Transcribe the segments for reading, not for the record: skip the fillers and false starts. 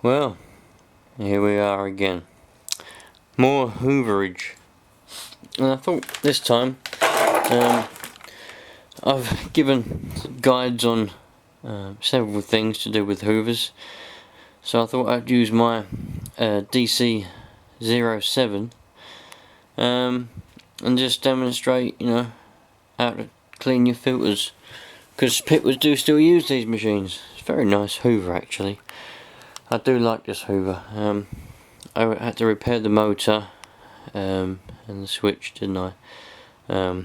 Well, here we are again. More hooverage. And I thought this time I've given guides on several things to do with hoovers. So I thought I'd use my DC07 and just demonstrate, how to clean your filters. Because people do still use these machines. It's a very nice hoover actually. I do like this hoover. I had to repair the motor and the switch, didn't I?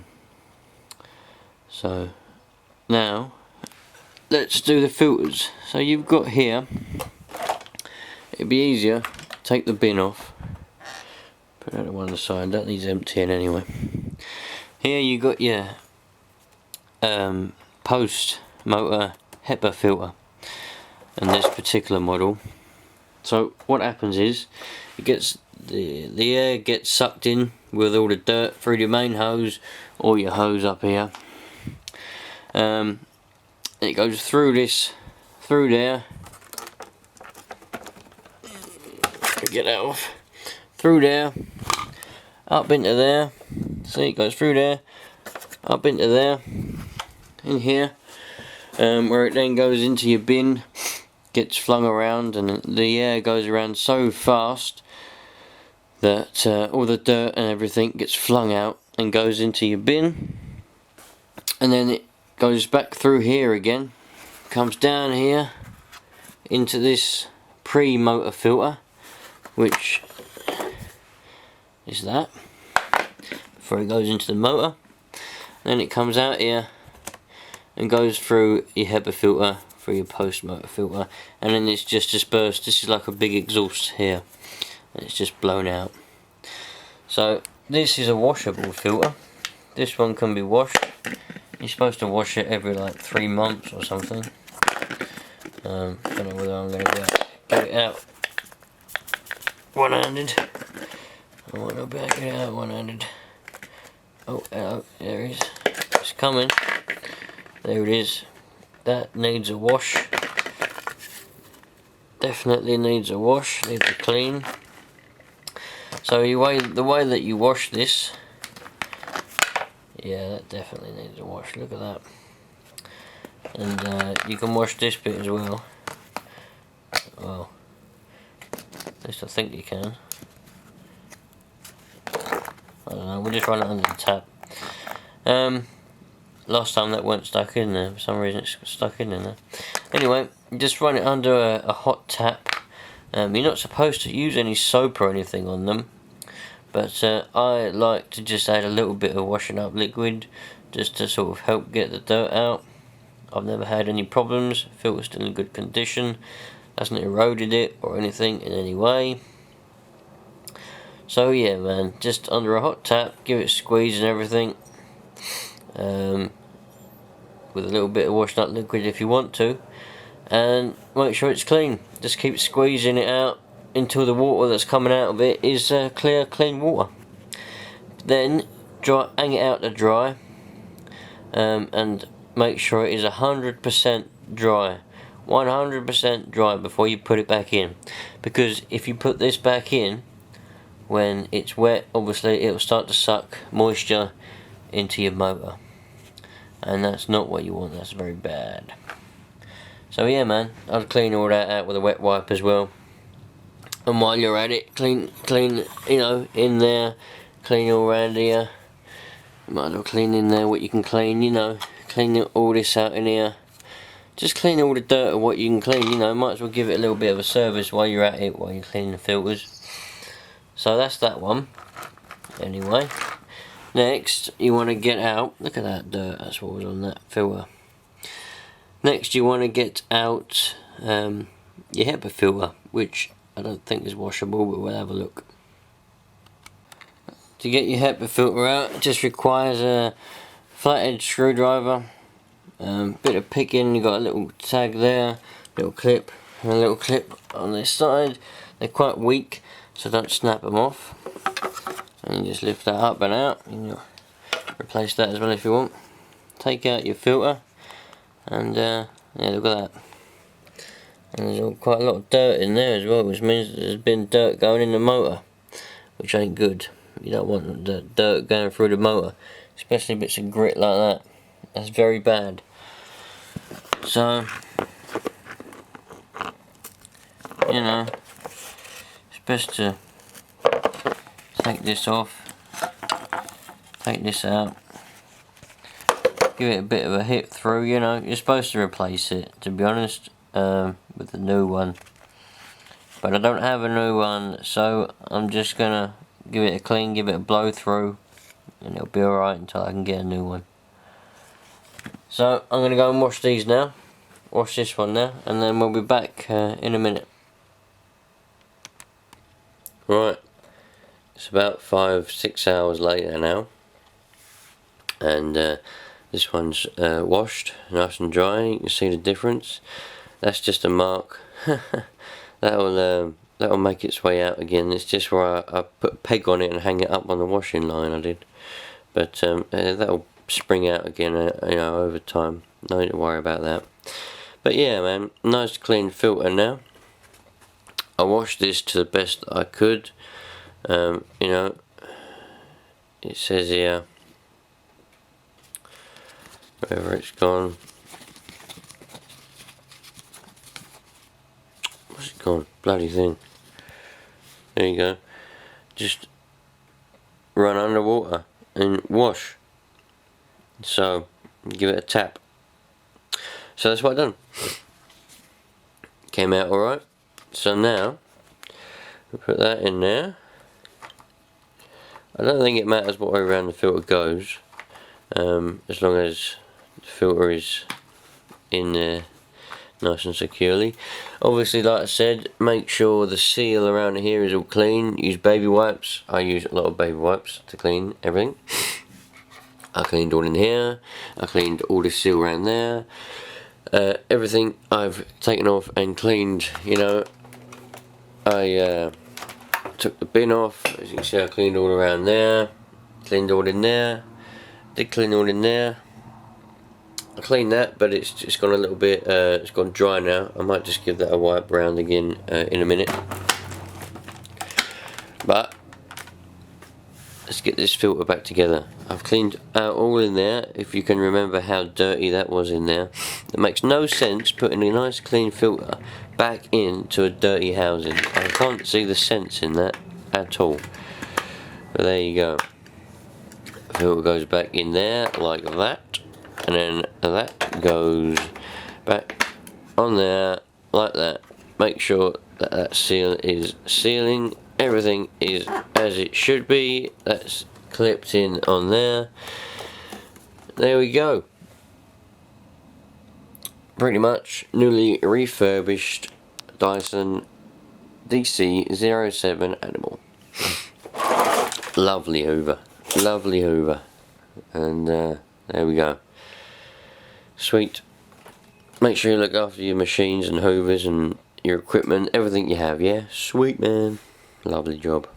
So now let's do the filters. So you've got here, it'd be easier, take the bin off, put that on one side, that needs emptying anyway. Here you got your post motor HEPA filter and this particular model. So what happens is it gets the air gets sucked in with all the dirt through your main hose or your hose up here. It goes through there. Get that off. Through there, up into there. See, it goes through there, up into there, in here, where it then goes into your bin, gets flung around, and the air goes around so fast that all the dirt and everything gets flung out and goes into your bin, and then it goes back through here again, comes down here into this pre-motor filter, which is that, before it goes into the motor. Then it comes out here and goes through your HEPA filter, through your post motor filter, and then it's just dispersed. This is like a big exhaust here, and it's just blown out. So this is a washable filter. This one can be washed. You're supposed to wash it every like 3 months or something. Don't know whether I'm going to get it out one-handed. I want to back it out one-handed. Oh, hello, there it is. It's coming. There it is. That needs a wash. Definitely needs a wash. Needs a clean. So the way that you wash this, yeah, that definitely needs a wash. Look at that. And you can wash this bit as well. Well, at least I think you can. I don't know, we'll just run it under the tap. Last time that weren't stuck in there, for some reason it's stuck in there. Anyway, just run it under a hot tap. You're not supposed to use any soap or anything on them, but I like to just add a little bit of washing up liquid just to sort of help get the dirt out. I've never had any problems. Filter's still in good condition, hasn't eroded it or anything in any way. So yeah, man, just under a hot tap, give it a squeeze and everything, with a little bit of washing up liquid if you want to, and make sure it's clean. Just keep squeezing it out until the water that's coming out of it is clear, clean water. Then hang it out to dry, and make sure it is 100% dry. 100% dry before you put it back in, because if you put this back in when it's wet, obviously it'll start to suck moisture into your motor, and that's not what you want. That's very bad. So yeah, man, I'll clean all that out with a wet wipe as well. And while you're at it, clean, in there, clean all around here. Might as well clean in there what you can clean, clean all this out in here. Just clean all the dirt of what you can clean, might as well give it a little bit of a service while you're at it, while you're cleaning the filters. So that's that one. Anyway, next you want to get out, look at that dirt, that's what was on that filter. Next you want to get out your HEPA filter, which I don't think is washable, but we'll have a look. To get your HEPA filter out, it just requires a flathead screwdriver, bit of picking. You got a little tag there, little clip, and a little clip on this side. They're quite weak, so don't snap them off. And you just lift that up and out, and you'll replace that as well if you want. Take out your filter, and yeah, look at that. And there's quite a lot of dirt in there as well, which means there's been dirt going in the motor, which ain't good. You don't want the dirt going through the motor, especially bits of grit like that. That's very bad. So, you know, it's best to take this off, take this out, give it a bit of a hit through. You know, you're supposed to replace it, to be honest, with the new one, but I don't have a new one, so I'm just gonna give it a clean, give it a blow through, and it'll be alright until I can get a new one. So I'm gonna go and wash these now, wash this one now, and then we'll be back in a minute. Right, it's about 5-6 hours later now, and this one's washed, nice and dry. You can see the difference. That's just a mark. That'll make its way out again. It's just where I put a peg on it and hang it up on the washing line. I did, but that'll spring out again. You know, over time. No need to worry about that. But yeah, man, nice clean filter now. I washed this to the best I could. You know, it says here, wherever it's gone. Where's it gone? Bloody thing. There you go. Just run underwater and wash. So, give it a tap. So that's what I've done. Came out alright. So now, we'll put that in there. I don't think it matters what way around the filter goes, as long as the filter is in there nice and securely. Obviously, like I said, make sure the seal around here is all clean. Use baby wipes. I use a lot of baby wipes to clean everything. I cleaned all in here. I cleaned all the seal around there. Everything I've taken off and cleaned. You know, I took the bin off. As you can see, I cleaned all around there. Cleaned all in there. Did clean all in there. I cleaned that, but it's just gone a little bit, it's gone dry now. I might just give that a wipe round again in a minute. But let's get this filter back together. I've cleaned out all in there. If you can remember how dirty that was in there. It makes no sense putting a nice clean filter back into a dirty housing. I can't see the sense in that at all. But there you go. The filter goes back in there like that. And then that goes back on there like that. Make sure that that seal is sealing. Everything is as it should be. That's clipped in on there. There we go. Pretty much newly refurbished Dyson DC07 animal. Lovely Hoover. Lovely Hoover. And there we go. Sweet. Make sure you look after your machines and hoovers and your equipment, everything you have, yeah? Sweet, man. Lovely job.